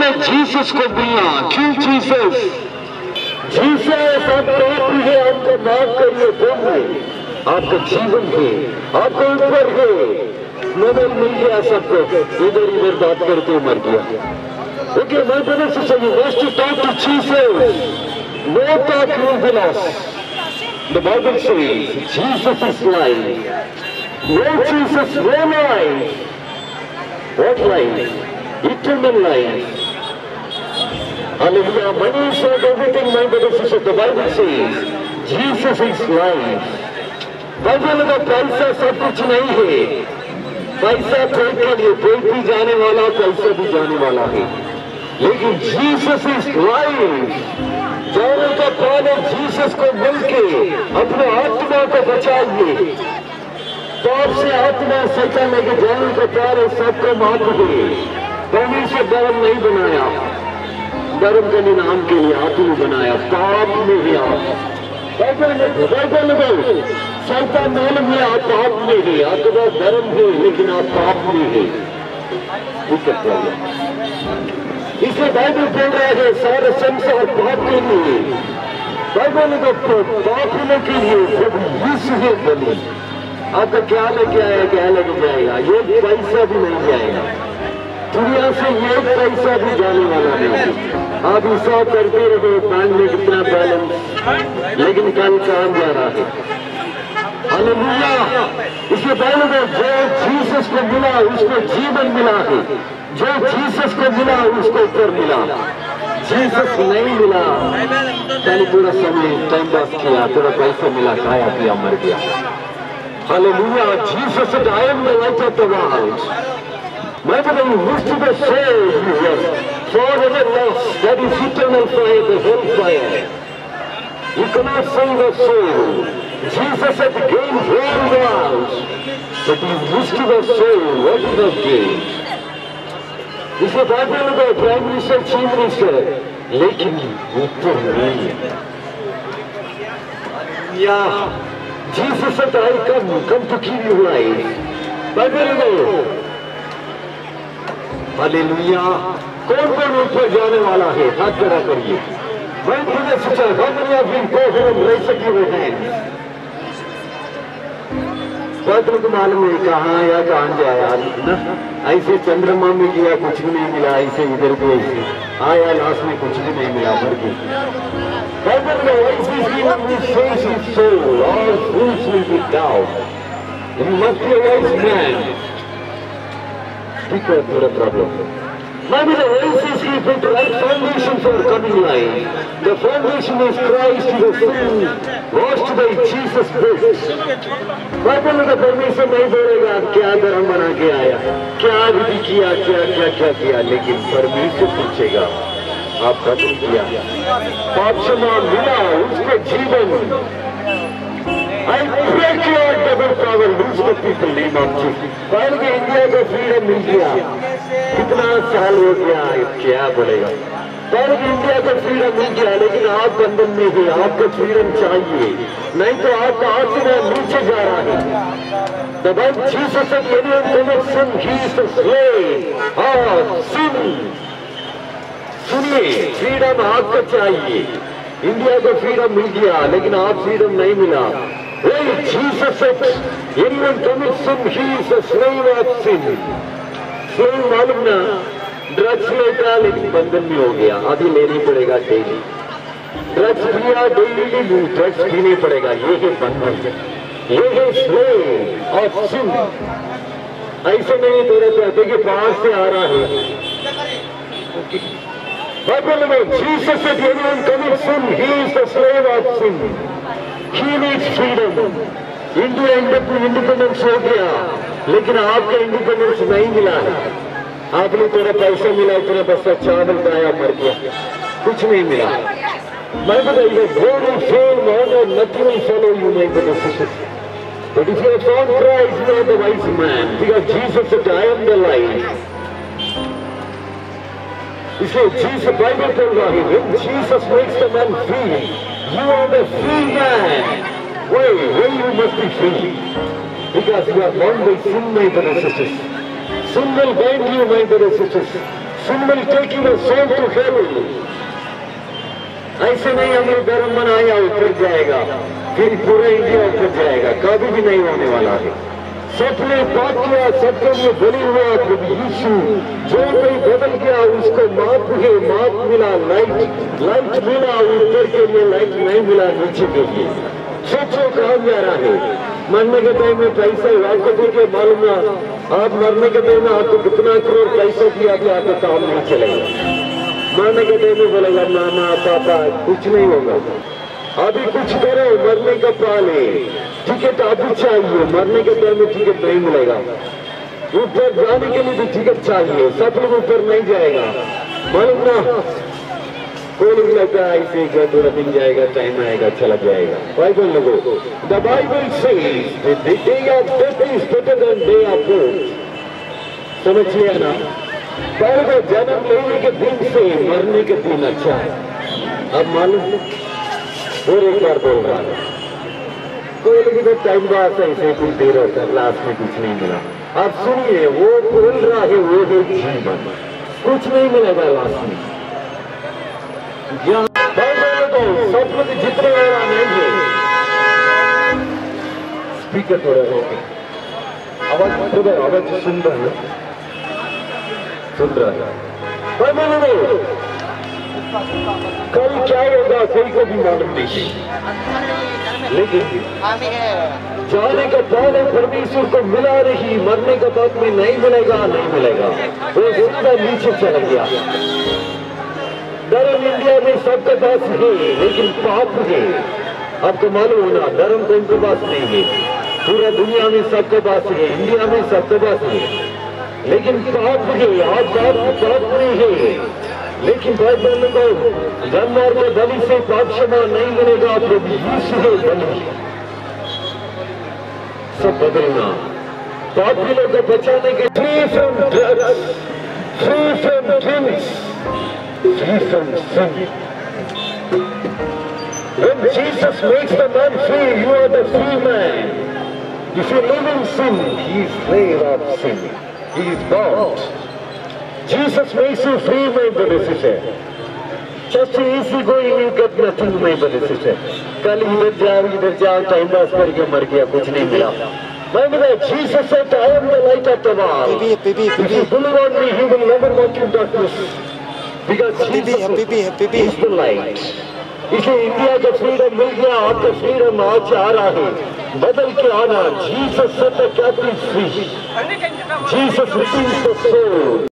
में जीसस को मिलना। क्यों जीसस? जीसस आप पाप है, आपको माफ करिए, प्रभु आपका जीवन है, आपको ऊपर है। नोबेल मिल गया सबको, इधर इधर बात करते मर गया। ओके, मैं बोले से चाहिए was to talk to Jesus, no talk no बिलॉस। The Bible says Jesus is life. No Jesus, no life. What life? Eternal life. Hallelujah. Money is not everything, my brothers and sisters. The Bible says Jesus is life. Bible का पैसा सब कुछ नहीं है। पैसा फेंक के लिए पेट भी जाने वाला, पैसा भी जाने वाला है, लेकिन जीसस इज लाइफ। जाने का प्लान है जीसस को मिलके अपने आत्मा को बचाइए। पाप से आत्मा सचा लेके जाने का प्लान है, सबको माफ दे। परमेश्वर धर्म नहीं बनाया, धर्म के नाम के लिए आत्मा बनाया। पाप में ही आप शैतान मालूम है आप पाप में ही, आत्मा धर्म है लेकिन आप पाप में ही। इसे बाइबल बोल रहा है सारे संसार पाप के लिए। बाइबल को पाप होने के लिए प्रभु यीशु है बलि। आपका क्या लेके आया, क्या लेके जाएगा? ये पैसा भी नहीं जाएगा दुनिया से, ये पैसा भी जाने वाला नहीं। आप हिसाब करते रहे बैंक में कितना बैलेंस, लेकिन कल काम जा रहा है। हालेलुया। इसलिए बाइबल में जो जीसस को मिला उसको जीवन मिला है, जो जीसस को मिला उसको ऊपर मिला। जीसस नहीं मिला, पहले पूरा समय टाइम पास किया, पूरा पैसा मिला, खाया पिया, मर गया। Hallelujah. Jesus said, I am the light of the world. My brother, you wish to the soul you were forever lost. That is eternal fire, the whole fire. You cannot save the soul. Jesus had gained whole world, but you wish to the soul, what is the gain? इसे Bible में prime minister, chief minister, लेकिन ऊपर नहीं है। या Jesus said, I come to give you life. Bible में hallelujah. कौन कौन ऊपर जाने वाला है? हाथ खड़ा करिए। मैं तुझे सोचा हम फिर को हम रह सके हुए हैं। बाइबल को मालूम है कहाँ या कहाँ जाया ना। ऐसे चंद्रमा में गया कुछ भी नहीं मिला, ऐसे इधर भी ऐसे आया, लास्ट में कुछ भी नहीं मिला, मर गया। बाइबल में ऐसी soul, all fools will be down. You must be a wise man. Because of the problem. Maybe the race is given to right foundation for coming life. The foundation is Christ, the sin, washed by Jesus' blood. Bible में परमेश्वर नहीं बोलेगा क्या धर्म बना के आया, क्या विधि किया, क्या क्या क्या किया, लेकिन परमेश्वर पूछेगा आप कबूल किया, पाप क्षमा मिला, उसको जीवन। I pray God double power lose the people name of Jesus. पहले के इंडिया को फ्रीडम मिल गया, कितना साल हो गया, क्या बोलेगा? पहले के इंडिया को फ्रीडम मिल गया, लेकिन आप बंधन में है, आपको फ्रीडम चाहिए, नहीं तो आपका आत्मा नीचे जा रहा है। The Bible Jesus said, anyone commits sin, he is the slave of sin. सुनिए, फ्रीडम आपको चाहिए। इंडिया को फ्रीडम मिल गया, लेकिन आप फ्रीडम नहीं मिला। Well, Jesus said, anyone commits sin, he is a slave of sin. Slave मालूम ना, ड्रग्स लेता लेकिन बंधन में हो गया, अभी लेनी पड़ेगा डेली। ड्रग्स पिया, डेली ड्रग्स पीने पड़ेगा, ये है बंधन, ये है slave of sin. ऐसे नहीं तेरे कहते कि बाहर से आ रहा है। बाइबल में Jesus said, anyone commits sin, he is the slave of sin. He needs freedom. India independence हो गया, लेकिन आपका इंडिपेंडेंस नहीं मिला है। आपने तेरा पैसा मिला, इतना बस्ता चावल खाया, मर गया, कुछ नहीं मिला। मैं बताइए, God will fail, nothing will follow you, my brothers and sisters. But if you have found Christ, you are the wise man, because Jesus said, I am the light. इसलिए जीसस बाइबल बोल रहा है, when Jesus makes the man free, you are the free man. Why? When you must be free, because you are bound by sin, my brothers and sisters. Sin will bind you, my brothers and sisters. sin will take your soul to hell. ऐसे नहीं हमने धर्म बनाया उतर जाएगा, फिर पूरा India उतर जाएगा, कभी भी नहीं होने वाला है। सबने बात किया, सबके लिए बलि हुआ प्रभु यीशु, जो कोई बदल गया उसको माफ है, माफ मिला, लाइट मिला, ऊपर के लिए लाइट नहीं मिला, नीचे के लिए। सोचो कहाँ जा रहा है। मरने के टाइम में पैसा आपको देखिए मालूम ना, आप मरने के टाइम में आपको कितना करोड़ पैसा दिया भी आपका काम नहीं चलेगा। मरने के टाइम में बोलेगा मामा पापा कुछ नहीं होगा, अभी कुछ करो, मरने का पाल है, टिकट अभी चाहिए, मरने के टाइम में टिकट नहीं मिलेगा। ऊपर जाने के लिए भी टिकट चाहिए, सब लोग ऊपर नहीं जाएगा, मालूम ना। कोई लोग लगता है ऐसे थोड़ा दिन जाएगा, टाइम आएगा, चला जाएगा। बाइबल लोगों, the Bible says the day of death is better than day of birth. समझ लिया ना? पहले जन्म लेने के दिन से मरने के दिन अच्छा है। अब मालूम और एक बार बोल रहा है, कोई लोग तो टाइम पास ऐसे कुछ देर होता है, लास्ट में कुछ नहीं मिला। आप सुनिए, वो बोल रहा है वो है जीवन, कुछ नहीं मिलेगा लास्ट में। तो स्वप्न में जितने वाला नहीं है, स्पीकर थोड़ा रोके, आवाज सुन रहा है, सुन रहा है। कल क्या होगा कोई को भी मालूम नहीं, लेकिन जाने का पहले परमेश्वर को मिला रही, मरने के बाद में नहीं मिलेगा, नहीं मिलेगा, वो सीधा नीचे चला गया। धर्म इंडिया में सबके पास है, लेकिन पाप है। आपको मालूम होना, धर्म को इनके पास नहीं है, पूरा दुनिया में सबके पास है, इंडिया में सबके पास है, लेकिन पाप है। आप पाप नहीं है, लेकिन बाइबल को जानवर के बलि से पाप क्षमा नहीं मिलेगा, प्रभु यीशु है बलि। सब बदलना, पापियों को बचाने के free from drugs, free from drinks, free from sin. When Jesus makes the man free, you are the free man. If you live in sin, he is slave of sin. He is bound. Jesus makes you free, my brother sister. Just easy going, you get nothing, my brother sister. कल इधर जाओ, time pass करके मर गया, कुछ नहीं मिला। My brother, Jesus said, I am the light of the world. If you believe on me, you will never walk in darkness. Because Jesus is the light. इसलिए इंडिया का फ्रीडम मिल गया, आपका फ्रीडम आज आ रहा है, बदल के आना। Jesus set the captives free. Jesus redeems the soul.